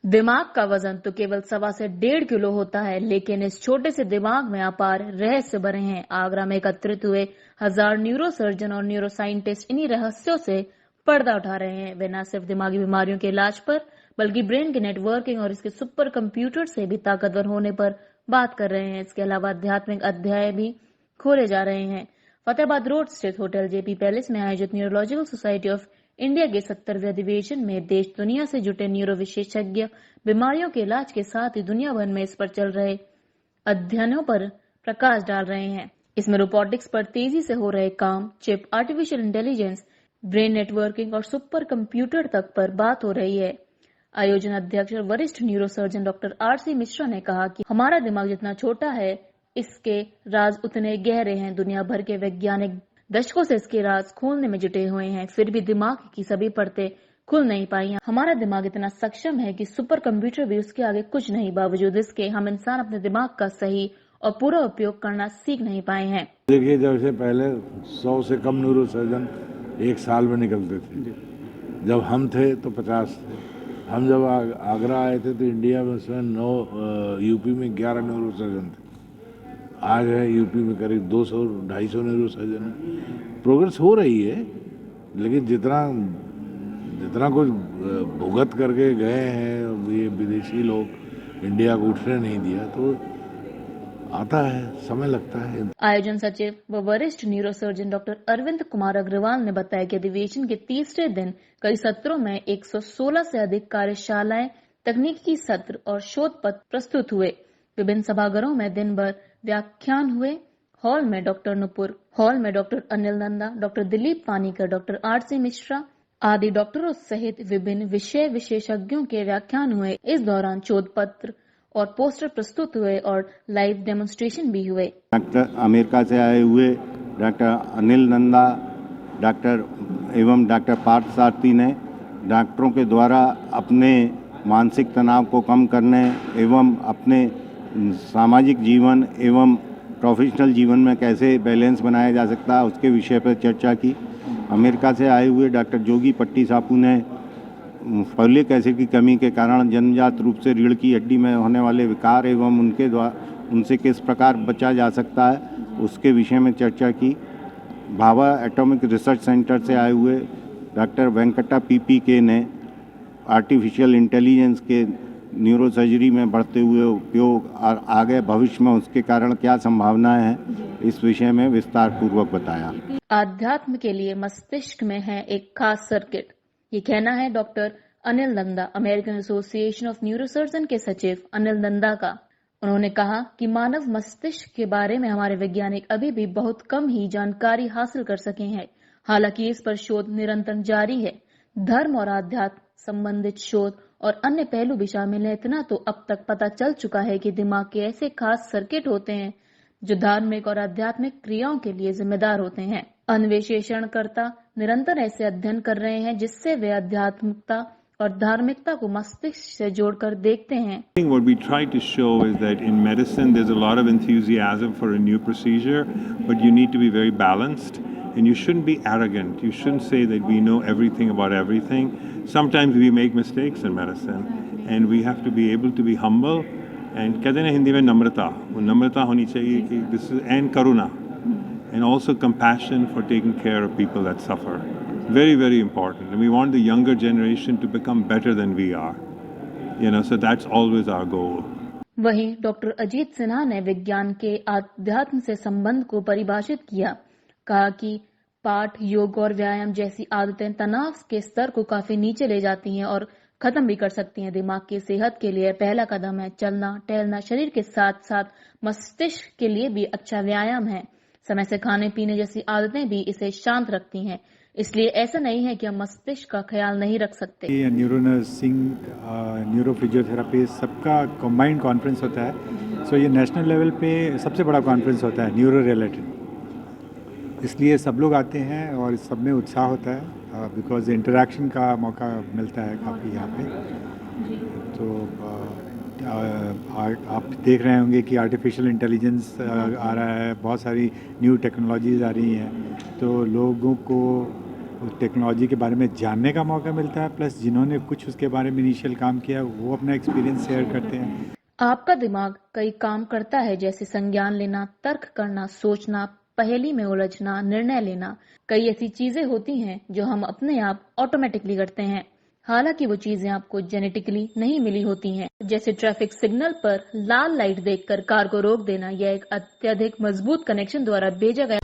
दिमाग का वजन तो केवल 1.25 से 1.5 किलो होता है, लेकिन इस छोटे से दिमाग में अपार रहस्य भरे हैं। आगरा में एकत्रित हुए 1000 न्यूरो सर्जन और न्यूरो साइंटिस्ट इन्हीं रहस्यों से पर्दा उठा रहे हैं। वे न सिर्फ दिमागी बीमारियों के इलाज पर, बल्कि ब्रेन के नेटवर्किंग और इसके सुपर कंप्यूटर से भी ताकतवर होने पर बात कर रहे हैं। इसके अलावा आध्यात्मिक अध्याय भी खोले जा रहे हैं। फतेहाबाद रोड स्थित होटल जेपी पैलेस में आयोजित न्यूरोलॉजिकल सोसाइटी ऑफ इंडिया के 70वें अधिवेशन में देश दुनिया से जुटे न्यूरो विशेषज्ञ बीमारियों के इलाज के साथ ही दुनिया भर में इस पर चल रहे अध्ययनों पर प्रकाश डाल रहे हैं। इसमें रोबोटिक्स पर तेजी से हो रहे काम, chip, artificial intelligence, brain networking और सुपर कंप्यूटर तक पर बात हो रही है। आयोजन अध्यक्ष और वरिष्ठ neuro surgeon doctor R C. Mishra ने कहा कि हमारा दिमाग जितना छोटा है, इसके राज उतने गहरे हैं। दुनिया भर के वैज्ञानिक दशकों से इसके राज खोलने में जुटे हुए हैं, फिर भी दिमाग की सभी परतें खुल नहीं पाई। हमारा दिमाग इतना सक्षम है कि सुपर कंप्यूटर भी उसके आगे कुछ नहीं। बावजूद इसके हम इंसान अपने दिमाग का सही और पूरा उपयोग करना सीख नहीं पाए हैं। देखिए, जब से पहले 100 से कम न्यूरो सर्जन एक साल में निकलते थे। जब हम थे तो 50 थे। हम जब आगरा आए थे तो इंडिया में उसमें 9, यूपी में 11 न्यूरो सर्जन थे। आज है यूपी में करीब 200-250 न्यूरो सर्जन है। प्रोग्रेस हो रही है, लेकिन जितना कुछ भुगत करके गए हैं ये विदेशी लोग, इंडिया को उठने नहीं दिया, तो आता है, समय लगता है। आयोजन सचिव व वरिष्ठ neuro surgeon doctor Arvind Kumar Agrawal ने बताया कि अधिवेशन के तीसरे दिन कई सत्रों में 116 से अधिक कार्यशालाएं, तकनीकी सत्र और शोध पत्र प्रस्तुत हुए। विभिन्न सभागारों में दिन भर व्याख्यान हुए। हॉल में doctor Anil Nanda, doctor Dilip Panikkar, doctor R C. Mishra आदि डॉक्टरों सहित विभिन्न विषय विशेषज्ञों के व्याख्यान हुए। इस दौरान शोध पत्र और पोस्टर प्रस्तुत हुए और लाइव डेमोन्स्ट्रेशन भी हुए। डॉक्टर अमेरिका से आए हुए डॉक्टर अनिल नंदा एवं डॉक्टर पार्थ सारथी ने डॉक्टरों के द्वारा अपने मानसिक तनाव को कम करने एवं अपने सामाजिक जीवन एवं प्रोफेशनल जीवन में कैसे बैलेंस बनाया जा सकता है उसके विषय पर चर्चा की। अमेरिका से आए हुए डॉक्टर जोगी पट्टी सापू ने फोलिक एसिड की कमी के कारण जन्मजात रूप से रीढ़ की हड्डी में होने वाले विकार एवं उनसे किस प्रकार बचा जा सकता है उसके विषय में चर्चा की। भाभा एटॉमिक रिसर्च सेंटर से आए हुए डॉक्टर वेंकटा पीपीके ने आर्टिफिशियल इंटेलिजेंस के न्यूरो सर्जरी में बढ़ते हुए उपयोग और आगे भविष्य में उसके कारण क्या संभावनाएं हैं, इस विषय में विस्तार पूर्वक बताया। आध्यात्म के लिए मस्तिष्क में है एक खास सर्किट, ये कहना है doctor Anil Nanda, American association of neurosurgeon के सचिव अनिल नंदा का। उन्होंने कहा कि मानव मस्तिष्क के बारे में हमारे वैज्ञानिक अभी भी बहुत कम ही जानकारी हासिल कर सके हैं। हालांकि इस पर शोध निरंतर जारी है। धर्म और आध्यात्म संबंधित शोध और अन्य पहलू भी शामिल है। इतना तो अब तक पता चल चुका है कि दिमाग के ऐसे खास सर्किट होते हैं जो धार्मिक और आध्यात्मिक क्रियाओं के लिए जिम्मेदार होते हैं। अन्वेषणकर्ता निरंतर ऐसे अध्ययन कर रहे हैं जिससे वे आध्यात्मिकता और धार्मिकता को मस्तिष्क से जोड़कर देखते हैं। What we try to show is that in medicine there's a lot of enthusiasm for a new procedure, but you need to be very balanced and you shouldn't be arrogant. You shouldn't say that we know everything about everything. Sometimes we make mistakes in medicine and we have to be able to be humble and कहते हैं हिंदी में नम्रता, वो नम्रता होनी चाहिए कि this is and Karuna and also compassion for taking care of people that suffer. Very, very important. And we want the younger generation to become better than we are. So that's always our goal. वहीं doctor Ajit Sinha ने विज्ञान के आध्यात्म से संबंध को परिभाषित किया। कहा कि पाठ, योग और व्यायाम जैसी आदतें तनाव के स्तर को काफी नीचे ले जाती हैं और खत्म भी कर सकती हैं। दिमाग की सेहत के लिए पहला कदम है चलना, टहलना। शरीर के साथ साथ मस्तिष्क के लिए भी अच्छा व्यायाम है। समय से खाने पीने जैसी आदतें भी इसे शांत रखती हैं। इसलिए ऐसा नहीं है कि हम मस्तिष्क का ख्याल नहीं रख सकते। न्यूरो नर्सिंग, न्यूरो फिजियोथेरेपी सबका कंबाइंड कॉन्फ्रेंस होता है। सो ये नेशनल लेवल पे सबसे बड़ा कॉन्फ्रेंस होता है न्यूरो रिलेटेड। इसलिए सब लोग आते हैं और सब में उत्साह होता है बिकॉज इंटरेक्शन का मौका मिलता है काफ़ी यहाँ पे। तो आप देख रहे होंगे कि आर्टिफिशियल इंटेलिजेंस आ रहा है, बहुत सारी न्यू टेक्नोलॉजीज़ आ रही हैं, तो लोगों को टेक्नोलॉजी के बारे में जानने का मौका मिलता है, प्लस जिन्होंने कुछ उसके बारे में इनिशियल काम किया वो अपना एक्सपीरियंस शेयर करते हैं। आपका दिमाग कई काम करता है, जैसे संज्ञान लेना, तर्क करना, सोचना, पहेली में उलझना, निर्णय लेना। कई ऐसी चीजें होती हैं जो हम अपने आप ऑटोमेटिकली करते हैं, हालांकि वो चीजें आपको जेनेटिकली नहीं मिली होती हैं। जैसे ट्रैफिक सिग्नल पर लाल लाइट देखकर कार को रोक देना, यह एक अत्यधिक मजबूत कनेक्शन द्वारा भेजा गया